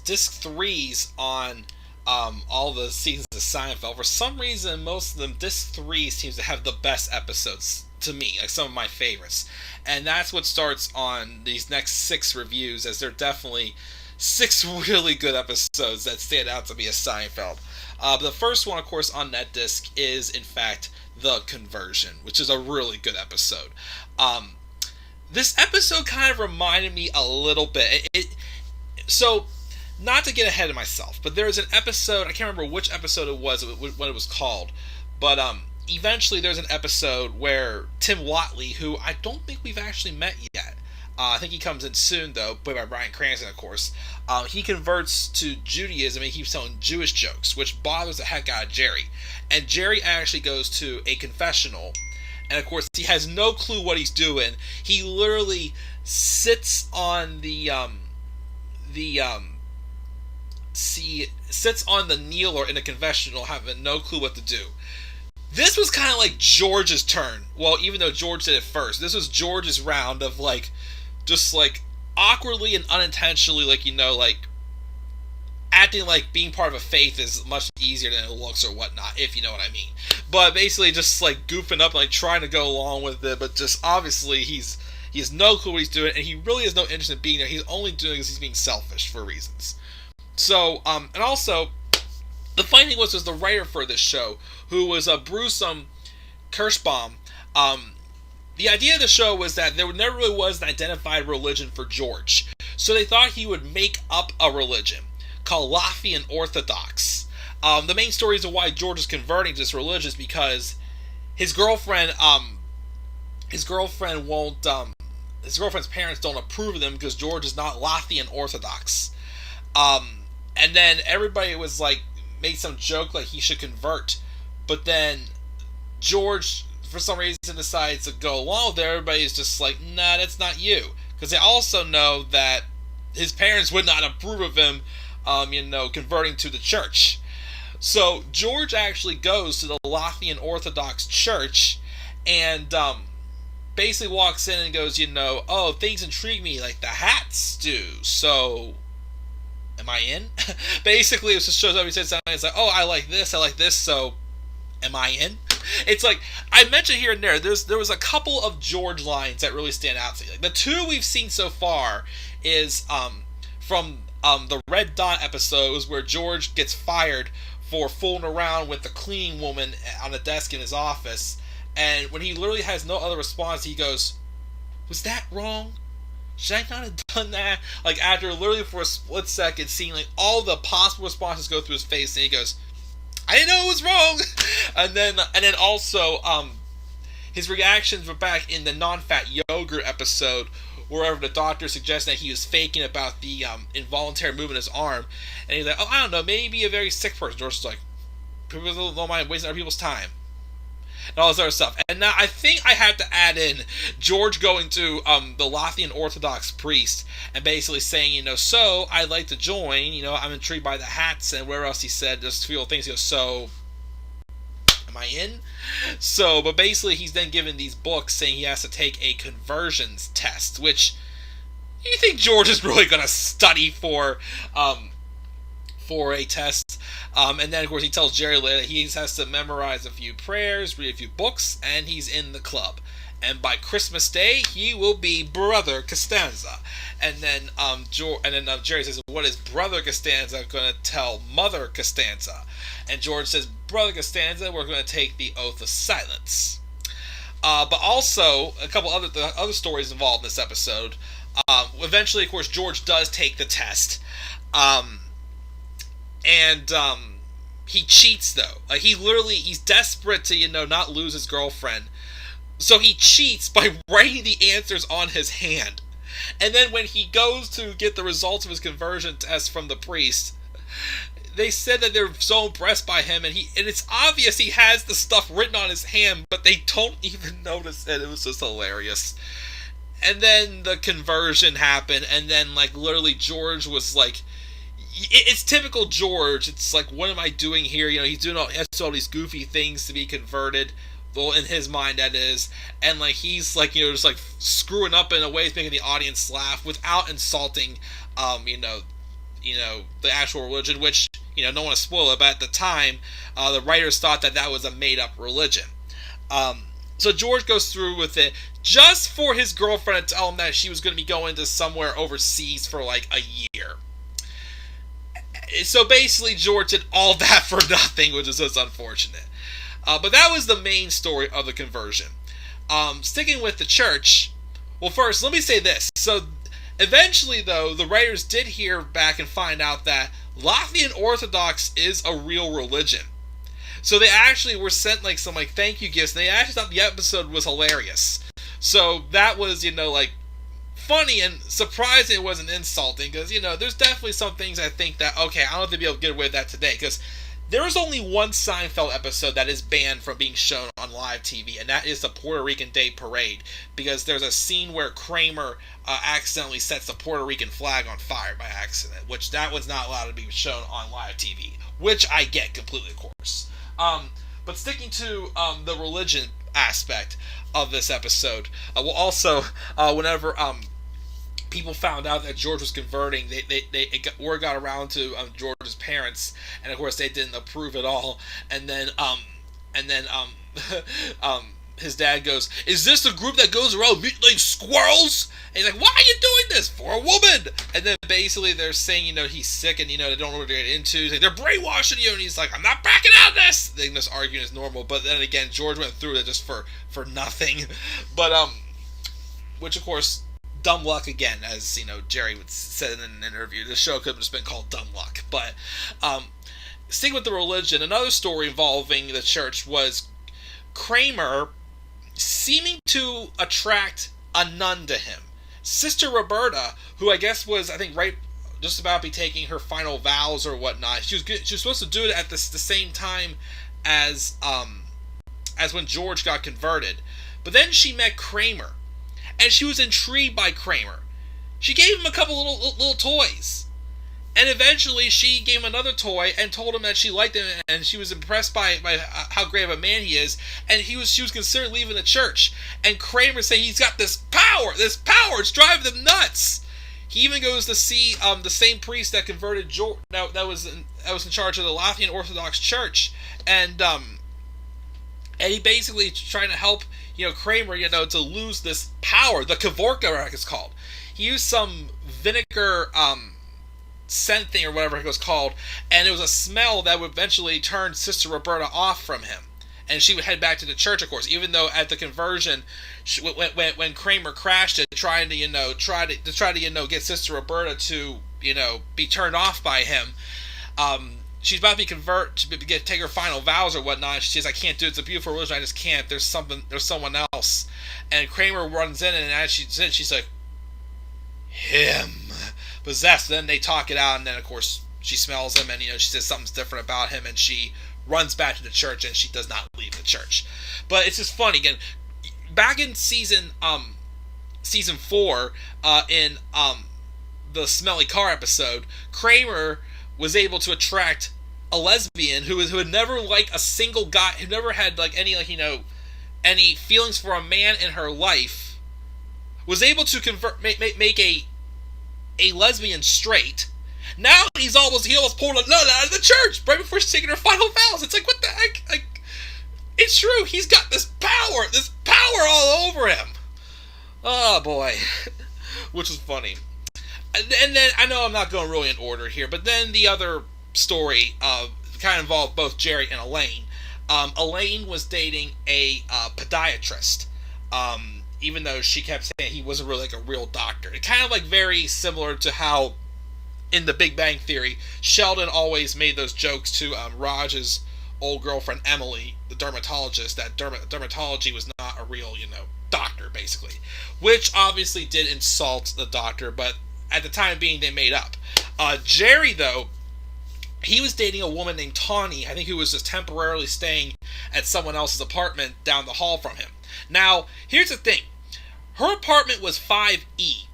disc threes on all the seasons of Seinfeld. For some reason, most of them, disc three seems to have the best episodes to me, like some of my favorites. And that's what starts on these next 6 reviews, as they're definitely 6 really good episodes that stand out to me as Seinfeld. The first one, of course, on that disc is, in fact, The Conversion, which is a really good episode. This episode kind of reminded me a little bit. So, not to get ahead of myself, but there's an episode, I can't remember which episode it was, what it was called, but eventually there's an episode where Tim Whatley, who I don't think we've actually met yet, I think he comes in soon, though, played by Bryan Cranston, of course. He converts to Judaism and he keeps telling Jewish jokes, which bothers the heck out of Jerry. And Jerry actually goes to a confessional, and of course he has no clue what he's doing. He literally sits on sits on the kneeler in a confessional, having no clue what to do. This was kind of like George's turn. Well, even though George did it first, this was George's round of just awkwardly and unintentionally, acting like being part of a faith is much easier than it looks or whatnot, if you know what I mean. But basically just goofing up and trying to go along with it, but just obviously he has no clue what he's doing, and he really has no interest in being there. He's only doing it because he's being selfish for reasons. So, and also, the funny thing was the writer for this show, who was Bruce Kirschbaum. The idea of the show was that there never really was an identified religion for George. So they thought he would make up a religion called Latvian Orthodox. The main story as to why George is converting to this religion is because his girlfriend's parents don't approve of them because George is not Latvian Orthodox. And then everybody was made some joke he should convert, but then George, for some reason, decides to go along with it. Everybody's just nah, that's not you, because they also know that his parents would not approve of him, converting to the church. So George actually goes to the Latvian Orthodox Church, and basically walks in and goes, oh, things intrigue me like the hats do, so am I in? Basically, it just shows up, he says something, it's oh, I like this, so am I in? It's I mentioned here and there was a couple of George lines that really stand out to me. The 2 we've seen so far is from the Red Dot episodes, where George gets fired for fooling around with the cleaning woman on the desk in his office, and when he literally has no other response, he goes, was that wrong? Should I not have done that? After literally for a split second seeing all the possible responses go through his face, and he goes, I didn't know it was wrong. And then also his reactions were back in the non-fat yogurt episode, wherever the doctor suggested that he was faking about the involuntary movement of his arm, and he's oh, I don't know, maybe a very sick person. George is people don't mind wasting other people's time, and all this other stuff. And now I think I have to add in George going to the Latvian Orthodox priest and basically saying, so I'd like to join, I'm intrigued by the hats, and where else he said just a few things. He goes, so am I in? So, but basically he's then given these books saying he has to take a conversions test, which you think George is really going to study for a test. And then, of course, he tells Jerry later that he has to memorize a few prayers, read a few books, and he's in the club. And by Christmas Day, he will be Brother Costanza. And then, Jerry says, what is Brother Costanza going to tell Mother Costanza? And George says, Brother Costanza, we're going to take the oath of silence. But also, a couple other stories involved in this episode. Eventually, of course, George does take the test. And he cheats, though. He's desperate to, not lose his girlfriend. So he cheats by writing the answers on his hand. And then when he goes to get the results of his conversion test from the priest, they said that they're so impressed by him, and it's obvious he has the stuff written on his hand, but they don't even notice it. It was just hilarious. And then the conversion happened, and then, literally George was it's typical George. It's what am I doing here? He's doing he has to do all these goofy things to be converted. Well, in his mind, that is. And, he's, just, screwing up in a way that's making the audience laugh without insulting, the actual religion, which, don't want to spoil it, but at the time, the writers thought that was a made-up religion. So George goes through with it just for his girlfriend to tell him that she was going to be going to somewhere overseas for like a year. So basically, George did all that for nothing, which is just unfortunate. But that was the main story of the conversion. Sticking with the church, well, first, let me say this. So, eventually, though, the writers did hear back and find out that Latvian Orthodox is a real religion. So they actually were sent some thank you gifts, and they actually thought the episode was hilarious. So that was, funny and surprising. It wasn't insulting, because, there's definitely some things I think that, okay, I don't think they'll be able to get away with that today, because there is only one Seinfeld episode that is banned from being shown on live TV, and that is the Puerto Rican Day Parade, because there's a scene where Kramer accidentally sets the Puerto Rican flag on fire by accident, which that was not allowed to be shown on live TV, which I get completely, of course. But sticking to the religion aspect of this episode, whenever people found out that George was converting, word got around to George's parents, and of course they didn't approve at all. And then his dad goes, "Is this the group that goes around mutilating squirrels?" And he's like, "Why are you doing this? For a woman?" And then basically they're saying, he's sick, and they don't know what to get into. Like, they're brainwashing you, and he's like, "I'm not backing out of this." They just arguing is normal, but then again, George went through it just for nothing. But which of course, dumb luck again, as Jerry would said in an interview. The show could have just been called Dumb Luck. But sticking with the religion, another story involving the church was Kramer seeming to attract a nun to him. Sister Roberta, who I guess was, right just about to be taking her final vows or whatnot. She was supposed to do it at the same time as when George got converted. But then she met Kramer, and she was intrigued by Kramer. She gave him a couple little toys. And eventually she gave him another toy and told him that she liked him, and she was impressed by how great of a man he is, and she was considering leaving the church. And Kramer saying he's got this power, it's driving them nuts. He even goes to see the same priest that converted George, that was in charge of the Latvian Orthodox Church, and he basically trying to help Kramer to lose this power, the Kavorka, it's called. He used some vinegar scent thing or whatever it was called, and it was a smell that would eventually turn Sister Roberta off from him, and she would head back to the church, of course, even though at the conversion, when Kramer crashed it, trying to get Sister Roberta to be turned off by him. She's about to take her final vows or whatnot. She's like, "I can't do it. It's a beautiful religion. I just can't. There's someone else." And Kramer runs in, and as she said, she's like, "Him." Possessed. Then they talk it out, and then of course she smells him, and she says something's different about him, and she runs back to the church, and she does not leave the church. But it's just funny again. Back in season 4, in the smelly car episode, Kramer was able to attract a lesbian who had never liked a single guy, who never had any feelings for a man in her life, was able to make a lesbian straight. Now he almost pulled a nun out of the church right before she's taking her final vows. It's like, what the heck? It's true. He's got this power all over him. Oh boy, which is funny. And then I know I'm not going really in order here, but then the other story kind of involved both Jerry and Elaine. Elaine was dating a podiatrist. Even though she kept saying he wasn't really a real doctor. It kind of very similar to how in The Big Bang Theory, Sheldon always made those jokes to Raj's old girlfriend Emily, the dermatologist, that dermatology was not a real, doctor, basically. Which obviously did insult the doctor, but at the time being, they made up. Jerry, though, he was dating a woman named Tawny, I think, who was just temporarily staying at someone else's apartment down the hall from him. Now, here's the thing. Her apartment was 5E.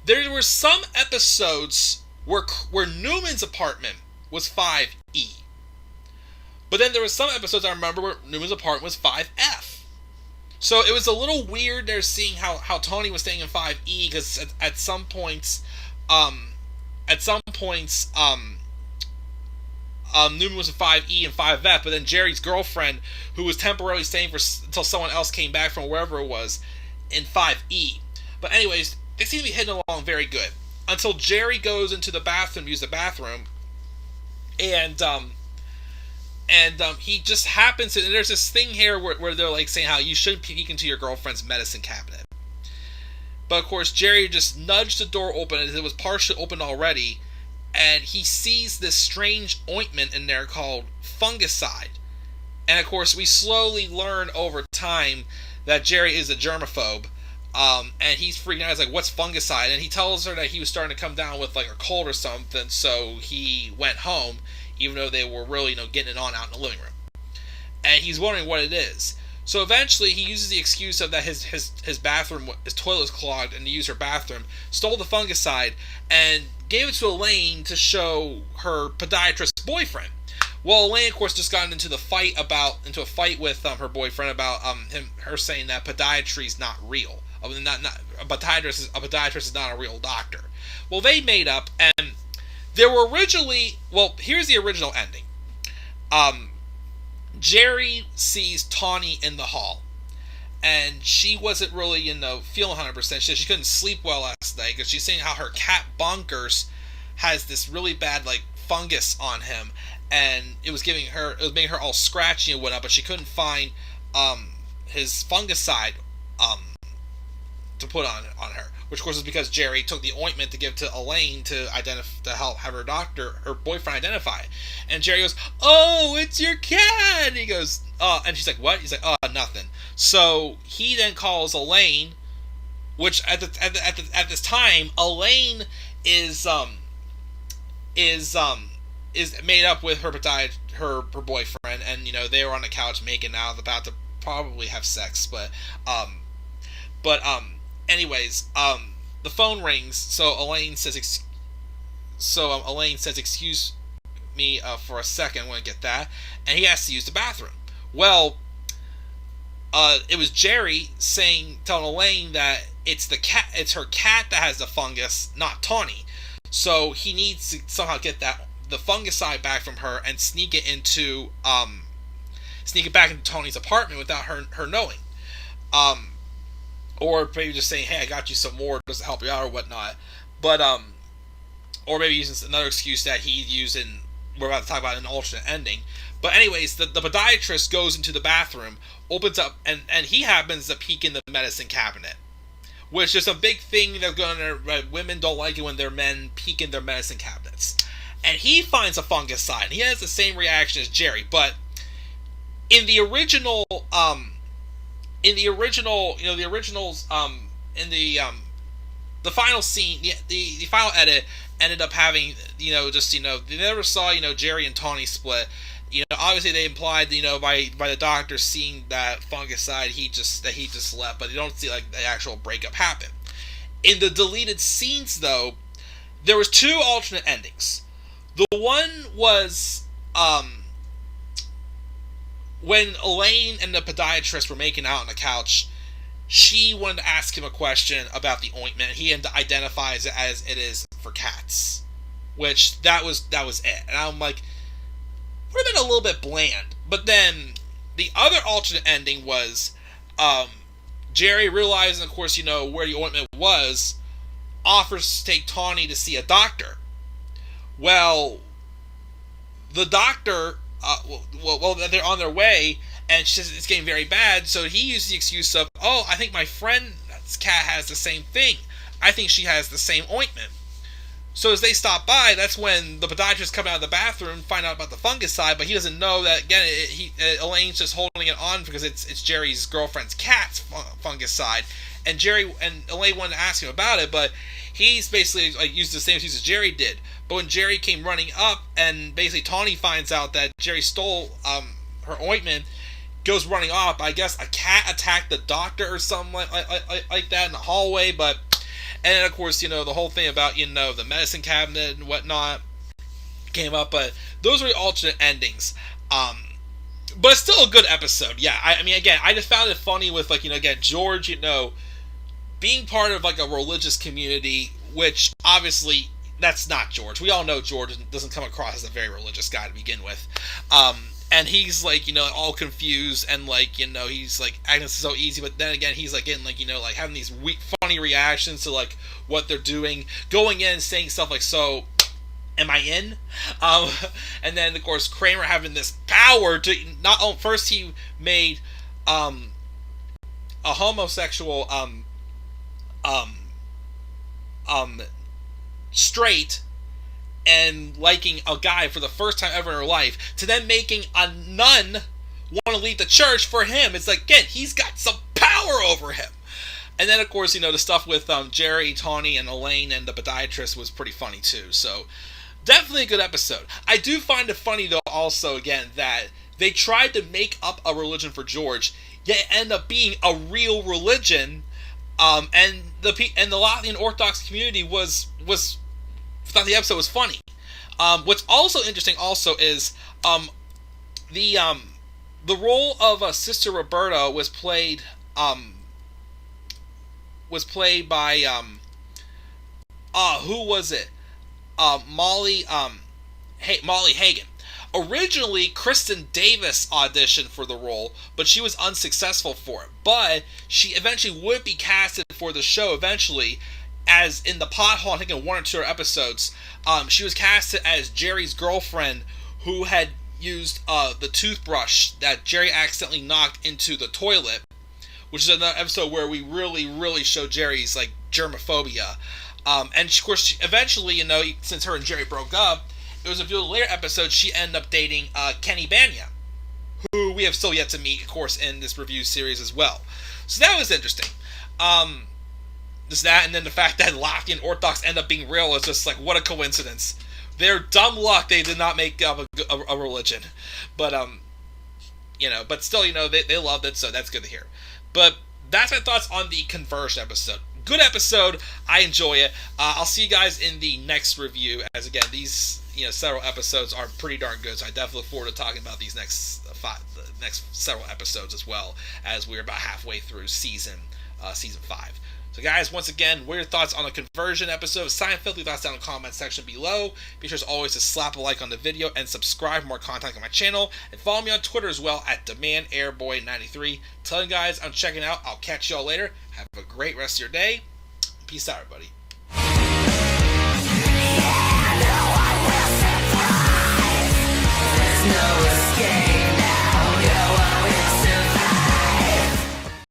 There were some episodes where Newman's apartment was 5E. But then there were some episodes I remember where Newman's apartment was 5F. So it was a little weird there seeing how Tony was staying in 5E, because at some points points, Newman was in 5E and 5F, but then Jerry's girlfriend, who was temporarily staying until someone else came back from wherever it was, in 5E. But anyways, they seem to be hitting along very good. Until Jerry goes into the bathroom, use the bathroom, and he just happens to, and there's this thing here where they're like saying how you shouldn't peek into your girlfriend's medicine cabinet. But of course, Jerry just nudged the door open, as it was partially open already, and he sees this strange ointment in there called fungicide. And of course, we slowly learn over time that Jerry is a germaphobe, and he's freaking out. He's like, what's fungicide? And he tells her that he was starting to come down with like a cold or something, so he went home, even though they were really, getting it on out in the living room. And he's wondering what it is. So eventually, he uses the excuse of that his bathroom, his toilet was clogged, and he used her bathroom, stole the fungicide, and gave it to Elaine to show her podiatrist boyfriend. Well, Elaine, of course, just got into a fight with her boyfriend about her saying that podiatry is not real. A podiatrist is not a real doctor. Well, they made up, and there were originally. Well, here's the original ending. Jerry sees Tawny in the hall, and she wasn't really, feeling 100%. She couldn't sleep well last night because she's saying how her cat Bonkers has this really bad fungus on him, and it was making her all scratchy and whatnot. But she couldn't find his fungicide to put on her, which of course is because Jerry took the ointment to give to Elaine to help have her boyfriend identify it. And Jerry goes, "Oh, it's your cat!" And he goes, and she's like, "What?" He's like, nothing." So he then calls Elaine, which at this time, Elaine is made up with her boyfriend, and they were on the couch making out, about to probably have sex, anyways, the phone rings. So Elaine says, "Excuse me for a second. I want to get that." And he has to use the bathroom. Well, it was Jerry telling Elaine that it's her cat that has the fungus, not Tawny. So he needs to somehow get the fungicide back from her and sneak it back into Tawny's apartment without her knowing. Or maybe just saying, "Hey, I got you some more, does it help you out," or whatnot. But or maybe using another excuse that he's using. We're about to talk about an alternate ending. But anyways, the podiatrist goes into the bathroom, opens up, and he happens to peek in the medicine cabinet, which is a big thing that women don't like it when their men peek in their medicine cabinets. And he finds a fungicide, and he has the same reaction as Jerry. But in the original, the final scene, the final edit ended up having, they never saw, Jerry and Tawny split. Obviously they implied, by the doctor seeing that fungicide, he just left, but they don't see the actual breakup happen. In the deleted scenes, though, there was two alternate endings. The one was, when Elaine and the podiatrist were making out on the couch, she wanted to ask him a question about the ointment. He identifies it as it is for cats, which that was it. And I'm like, would have been a little bit bland. But then the other alternate ending was Jerry realizing, of course, where the ointment was, offers to take Tawny to see a doctor. Well, the doctor, they're on their way, and she says it's getting very bad, so he uses the excuse of, "Oh, I think my friend's cat has the same thing. I think she has the same ointment." So as they stop by, that's when the podiatrist comes out of the bathroom, find out about the fungicide, but he doesn't know that, again, Elaine's just holding it on because it's Jerry's girlfriend's cat's fungicide. And Elaine wanted to ask him about it, but he's basically used the same excuse as Jerry did. But when Jerry came running up, and basically Tawny finds out that Jerry stole her ointment, goes running off. I guess a cat attacked the doctor or something like that in the hallway. And then, of course, the whole thing about, the medicine cabinet and whatnot came up. But those were the alternate endings. But it's still a good episode. Yeah, I mean, again, I just found it funny with, again, George, being part of, a religious community, which obviously that's not George. We all know George doesn't come across as a very religious guy to begin with. And he's like, all confused and like, he's like acting so easy, but then again, he's like getting like, like having these funny reactions to like what they're doing, going in and saying stuff like, so am I in? And then of course Kramer having this power to not first he made a homosexual straight and liking a guy for the first time ever in her life, to then making a nun want to leave the church for him. It's like, again, he's got some power over him. And then, of course, the stuff with Jerry, Tawny, and Elaine and the podiatrist was pretty funny, too. So, definitely a good episode. I do find it funny, though, also, again, that they tried to make up a religion for George, yet it ended up being a real religion, and the Latvian Orthodox community thought the episode was funny. What's also interesting also is the role of Sister Roberta was played by who was it? Molly Hagan. Originally, Kristen Davis auditioned for the role, but she was unsuccessful for it. But she eventually would be casted for the show eventually, as in the pothole, I think in one or two episodes, she was casted as Jerry's girlfriend who had used the toothbrush that Jerry accidentally knocked into the toilet, which is another episode where we really, really show Jerry's like germophobia. And of course, eventually, since her and Jerry broke up, it was a few later episodes she ended up dating Kenny Bania, who we have still yet to meet, of course, in this review series as well. So that was interesting. Just that, and then the fact that Latvian Orthodox end up being real is just like, what a coincidence. They're dumb luck they did not make up a religion. But, but still, they loved it, so that's good to hear. But that's my thoughts on the conversion episode. Good episode. I enjoy it. I'll see you guys in the next review, as again, these, several episodes are pretty darn good, so I definitely look forward to talking about these next several episodes as well, as we're about halfway through season 5. So guys, once again, what are your thoughts on the conversion episode of Seinfeld? Leave thoughts down in the comment section below. Be sure as always to slap a like on the video and subscribe for more content on my channel. And follow me on Twitter as well at DemandAirboy93. Tell you guys I'm checking out. I'll catch y'all later. Have a great rest of your day. Peace out, everybody. Yeah, no, I will surprise. There's no